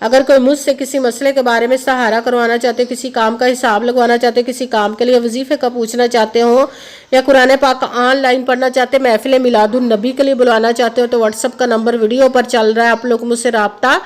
اگر کوئی مجھ سے کسی مسئلے کے بارے میں سہارا کروانا چاہتے ہو، کسی کام کا حساب لگوانا چاہتے ہو، کسی کام کے لیے وظیفے کا پوچھنا چاہتے ہو، یا قرآن پاک آن لائن پڑھنا چاہتے ہیں، محفل میلاد النبی کے لیے بلوانا چاہتے ہو، تو واٹس ایپ کا نمبر ویڈیو پر چل رہا ہے، آپ لوگ مجھ سے رابطہ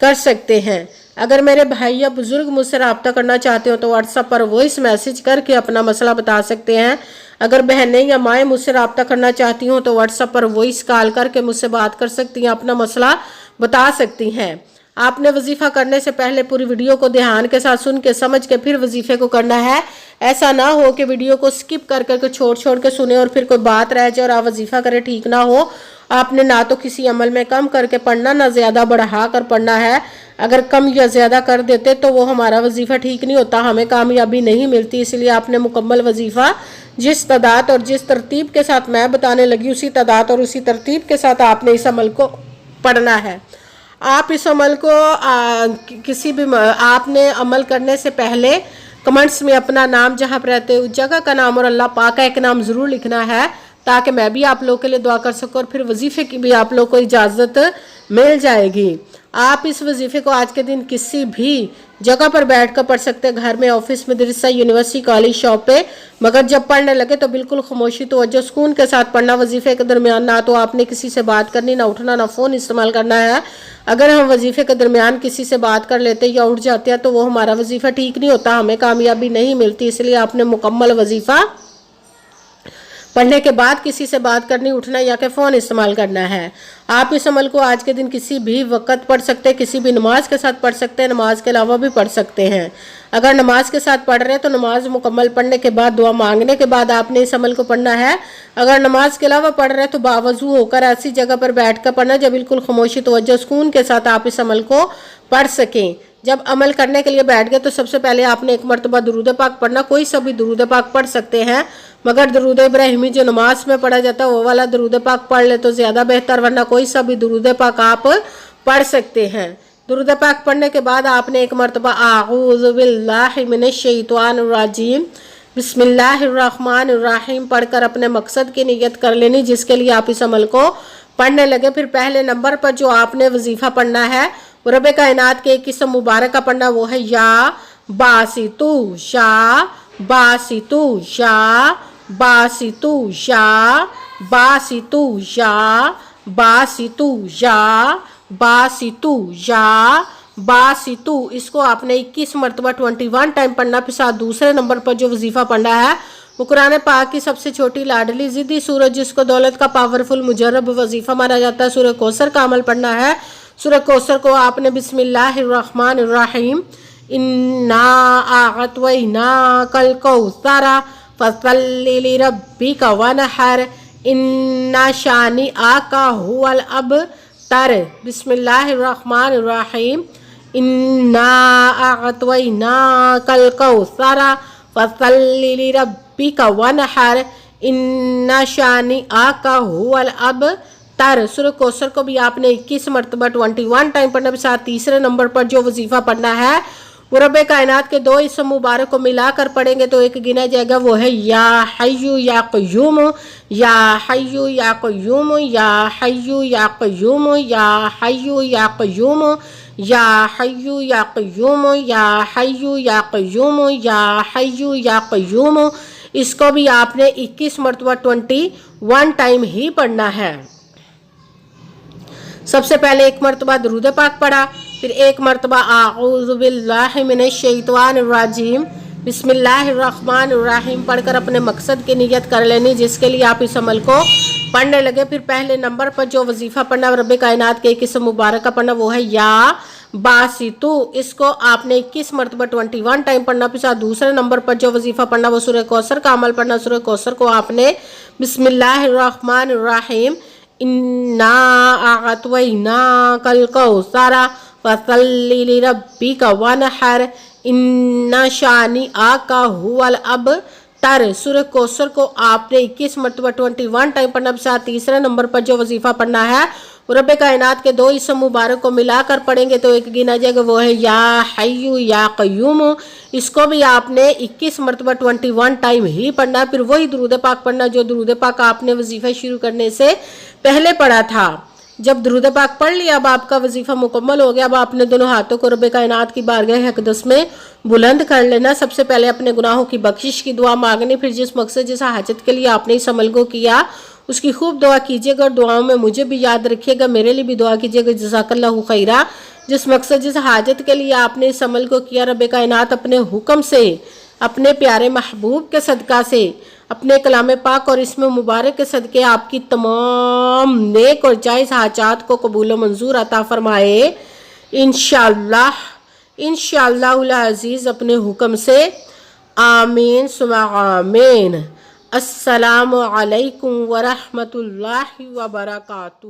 کر سکتے ہیں۔ اگر میرے بھائی یا بزرگ مجھ سے رابطہ کرنا چاہتے ہو تو واٹس ایپ پر وائس میسج کر کے اپنا مسئلہ بتا سکتے ہیں۔ اگر بہنیں یا مائیں مجھ سے رابطہ کرنا چاہتی ہوں تو واٹس ایپ پر وائس کال کر کے مجھ سے بات کر سکتی ہیں، اپنا مسئلہ بتا سکتی ہیں۔ آپ نے وظیفہ کرنے سے پہلے پوری ویڈیو کو دھیان کے ساتھ سن کے سمجھ کے پھر وظیفے کو کرنا ہے۔ ایسا نہ ہو کہ ویڈیو کو سکپ کر کے چھوڑ کے سنیں اور پھر کوئی بات رہ جائے اور آپ وظیفہ کریں، ٹھیک نہ ہو۔ آپ نے نہ تو کسی عمل میں کم کر کے پڑھنا، نہ زیادہ بڑھا کر پڑھنا ہے۔ اگر کم یا زیادہ کر دیتے تو وہ ہمارا وظیفہ ٹھیک نہیں ہوتا، ہمیں کامیابی نہیں ملتی۔ اس لیے آپ نے مکمل وظیفہ جس تعداد اور جس ترتیب کے ساتھ میں بتانے لگی اسی تعداد اور اسی ترتیب کے ساتھ آپ نے اس عمل کو پڑھنا ہے۔ آپ اس عمل کو آپ نے عمل کرنے سے پہلے کمنٹس میں اپنا نام، جہاں پر رہتے اس جگہ کا نام اور اللہ پاک کا ایک نام ضرور لکھنا ہے، تاکہ میں بھی آپ لوگوں کے لیے دعا کر سکوں اور پھر وظیفے کی بھی آپ لوگوں کو اجازت مل جائے گی۔ آپ اس وظیفے کو آج کے دن کسی بھی جگہ پر بیٹھ کر پڑھ سکتے ہیں، گھر میں، آفس، مدرسہ، یونیورسٹی، کالج، شاپ پہ، مگر جب پڑھنے لگے تو بالکل خاموشی، توجہ، سکون کے ساتھ پڑھنا۔ وظیفے کے درمیان نہ تو آپ نے کسی سے بات کرنی، نہ اٹھنا، نہ فون استعمال کرنا ہے۔ اگر ہم وظیفے کے درمیان کسی سے بات کر لیتے یا اٹھ جاتے ہیں تو وہ ہمارا وظیفہ ٹھیک نہیں ہوتا، ہمیں کامیابی نہیں ملتی۔ اس لیے آپ نے مکمل وظیفہ پڑھنے کے بعد کسی سے بات کرنی، اٹھنا یا کہ فون استعمال کرنا ہے۔ آپ اس عمل کو آج کے دن کسی بھی وقت پڑھ سکتے ہیں، کسی بھی نماز کے ساتھ پڑھ سکتے ہیں، نماز کے علاوہ بھی پڑھ سکتے ہیں۔ اگر نماز کے ساتھ پڑھ رہے ہیں تو نماز مکمل پڑھنے کے بعد، دعا مانگنے کے بعد آپ نے اس عمل کو پڑھنا ہے۔ اگر نماز کے علاوہ پڑھ رہے ہیں تو باوضو ہو کر ایسی جگہ پر بیٹھ کر پڑھنا جب بالکل خاموشی، توجہ، سکون کے ساتھ آپ اس عمل کو پڑھ سکیں۔ جب عمل کرنے کے لیے بیٹھ گئے تو سب سے پہلے آپ نے ایک مرتبہ درود پاک پڑھنا، کوئی سا بھی درود پاک پڑھ سکتے ہیں، مگر درود ابراہیمی جو نماز میں پڑھا جاتا ہے وہ والا درود پاک پڑھ لے تو زیادہ بہتر، ورنہ کوئی سا بھی درود پاک آپ پڑھ سکتے ہیں۔ درود پاک پڑھنے کے بعد آپ نے ایک مرتبہ اعوذ باللہ من الشیطان الرجیم بسم اللہ الرحمن الرحیم پڑھ کر اپنے مقصد کی نیت کر لینی جس کے لیے آپ اس عمل کو پڑھنے لگے۔ پھر پہلے نمبر پر جو آپ نے وظیفہ پڑھنا ہے وہ رب کائنات کے ایک اسم مبارک کا پڑھنا، وہ ہے یا باسطو، یا باسطو، یا باسطو، یا باسطو، یا باسطو، یا باسطو، یا باسطو۔ اس کو آپ نے 21 مرتبہ 21 ٹائم پڑھنا۔ پھر ساتھ دوسرے نمبر پر جو وظیفہ پڑھنا ہے وہ قرآن پاک کی سب سے چھوٹی لاڈلی ضدی سورج جس کو دولت کا پاورفل مجرب وظیفہ مانا جاتا ہے، سورہ کوثر کا عمل پڑھنا ہے۔ سورہ کوثر کو آپ نے بسم اللہ الرحمن الرحیم انا اعطیناک الکوثر فصلی لربک وانحر ان شانئک هو الابتر، بسم اللہ الرحمن الرحیم انا اعطیناک الکوثر فصلی لربک وانحر ان شانئک هو الابتر۔ سورہ کوثر کو بھی آپ نے 21 مرتبہ 21 ٹائم پڑھنا۔ بھی ساتھ تیسرے نمبر پر جو وظیفہ پڑھنا ہے وہ رب کائنات کے 2 اسم مبارک کو ملا کر پڑھیں گے تو ایک گنا جائے گا، وہ ہے یا حیو یا قیوم، یا حیو یا قیوم، یا حیو یا قیوم، یا حیو یا قیوم، یا حیو یا قیوم، یا حیو یا قیوم، یا حیو یا قیوم۔ اس کو بھی آپ نے 21 مرتبہ 21 ٹائم ہی پڑھنا ہے۔ سب سے پہلے ایک مرتبہ درود پاک پڑھا، پھر ایک مرتبہ اعوذ باللہ من الشیطان الرجیم بسم اللہ الرحمن الرحیم پڑھ کر اپنے مقصد کی نیت کر لینی جس کے لیے آپ اس عمل کو پڑھنے لگے۔ پھر پہلے نمبر پر جو وظیفہ پڑھنا رب کائنات کے ایک اسم مبارک کا پڑھنا وہ ہے یا باسطو، اس کو آپ نے 21 مرتبہ 21 ٹائم پڑھنا۔ پھر ساتھ دوسرے نمبر پر جو وظیفہ پڑھنا وہ سورہ کوثر کا عمل پڑھنا۔ سورہ کوثر کو آپ نے بسم اللہ الرحمن الرحیم انا اعطیناک الکوثر فصلی لربک وانحر ان شانئک هو الابتر۔ سورہ کوثر کو آپ نے 21 مرتبہ 21 ٹائم پڑھنا۔ ساتھ تیسرے نمبر پر جو وظیفہ پڑھنا ہے وہ رب کائنات کے 2 اسم مبارک کو ملا کر پڑھیں گے تو ایک گنا جائے گا، وہ ہے یا حیو یا قیوم۔ اس کو بھی آپ نے 21 مرتبہ 21 ٹائم ہی پڑھنا۔ پھر وہی درود پاک پڑھنا جو درود پاک آپ نے وظیفہ شروع کرنے سے پہلے پڑھا تھا۔ جب درود پاک پڑھ لیا، اب آپ کا وظیفہ مکمل ہو گیا، اب آپ نے دونوں ہاتھوں کو رب کائنات کی بارگاہ اقدس میں بلند کر لینا۔ سب سے پہلے اپنے گناہوں کی بخشش کی دعا مانگنی، پھر جس مقصد جس حاجت کے لیے آپ نے اس عمل کو کیا اس کی خوب دعا کیجیے گا، اور دعاؤں میں مجھے بھی یاد رکھیے گا، میرے لیے بھی دعا کیجیے گا۔ جزاک اللہ خیرہ۔ جس مقصد جس حاجت کے لیے آپ نے اس عمل کو کیا، رب کائنات اپنے حکم سے، اپنے پیارے محبوب کے صدقہ سے، اپنے کلام پاک اور اسم مبارک کے صدقے آپ کی تمام نیک اور جائز حاجات کو قبول و منظور عطا فرمائے انشاءاللہ، انشاءاللہ العزیز اپنے حکم سے، آمین ثم آمین۔ السلام علیکم ورحمۃ اللہ وبرکاتہ۔